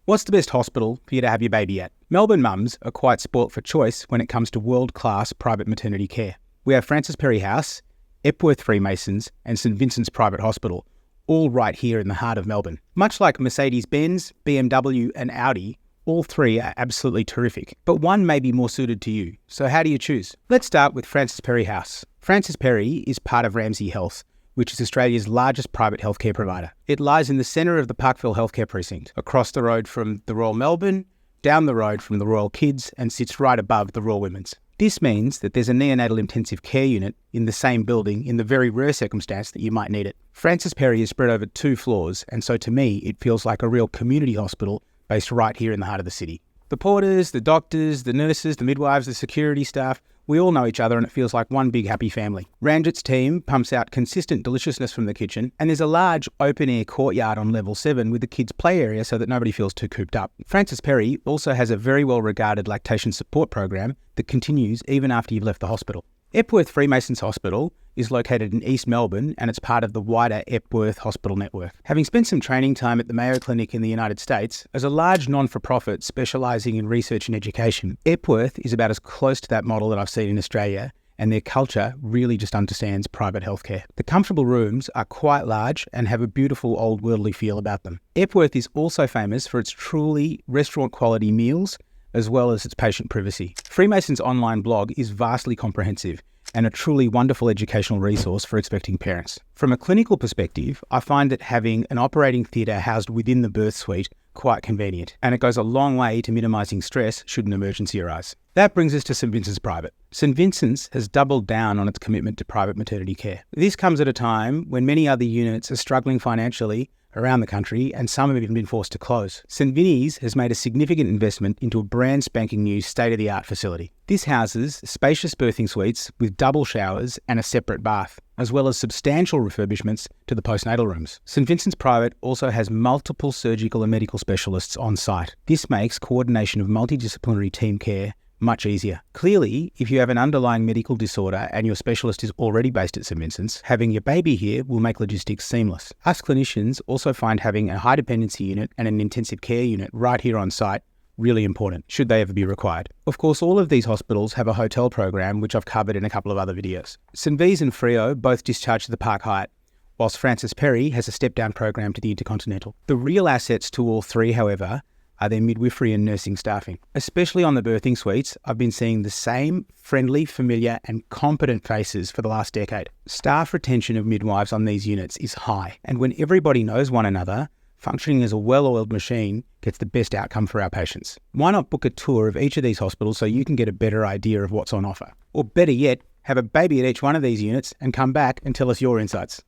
What's the best hospital for you to have your baby at? Melbourne mums are quite spoilt for choice when it comes to world-class private maternity care. We have Francis Perry House, Epworth Freemasons and St Vincent's Private Hospital, all right here in the heart of Melbourne. Much like Mercedes-Benz, BMW and Audi, all three are absolutely terrific, but one may be more suited to you. So how do you choose? Let's start with Francis Perry House. Francis Perry is part of Ramsay Health, which is Australia's largest private healthcare provider. It lies in the centre of the Parkville Healthcare Precinct, across the road from the Royal Melbourne, down the road from the Royal Kids, and sits right above the Royal Women's. This means that there's a neonatal intensive care unit in the same building in the very rare circumstance that you might need it. Francis Perry is spread over 2 floors, and so to me, it feels like a real community hospital based right here in the heart of the city. The porters, the doctors, the nurses, the midwives, the security staff, we all know each other and it feels like one big happy family. Ramjet's team pumps out consistent deliciousness from the kitchen, and there's a large open-air courtyard on level 7 with the kids' play area so that nobody feels too cooped up. Francis Perry also has a very well-regarded lactation support program that continues even after you've left the hospital. Epworth Freemasons Hospital is located in East Melbourne and it's part of the wider Epworth Hospital network. Having spent some training time at the Mayo Clinic in the United States, as a large non-for-profit specialising in research and education, Epworth is about as close to that model that I've seen in Australia, and their culture really just understands private healthcare. The comfortable rooms are quite large and have a beautiful old worldly feel about them. Epworth is also famous for its truly restaurant-quality meals, as well as its patient privacy. Freemasons' online blog is vastly comprehensive and a truly wonderful educational resource for expecting parents. From a clinical perspective, I find that having an operating theatre housed within the birth suite quite convenient, and it goes a long way to minimising stress should an emergency arise. That brings us to St Vincent's Private. St Vincent's has doubled down on its commitment to private maternity care. This comes at a time when many other units are struggling financially around the country, and some have even been forced to close. St Vinny's has made a significant investment into a brand spanking new state-of-the-art facility. This houses spacious birthing suites with double showers and a separate bath, as well as substantial refurbishments to the postnatal rooms. St Vincent's Private also has multiple surgical and medical specialists on site. This makes coordination of multidisciplinary team care much easier. Clearly, if you have an underlying medical disorder and your specialist is already based at St Vincent's, having your baby here will make logistics seamless. Us clinicians also find having a high dependency unit and an intensive care unit right here on site really important, should they ever be required. Of course, all of these hospitals have a hotel program, which I've covered in a couple of other videos. St V's and Freo both discharge to the Park Hyatt, whilst Francis Perry has a step-down program to the Intercontinental. The real assets to all three, however, are their midwifery and nursing staffing. Especially on the birthing suites, I've been seeing the same friendly, familiar and competent faces for the last decade. Staff retention of midwives on these units is high, and when everybody knows one another, functioning as a well-oiled machine gets the best outcome for our patients. Why not book a tour of each of these hospitals so you can get a better idea of what's on offer? Or better yet, have a baby at each one of these units and come back and tell us your insights.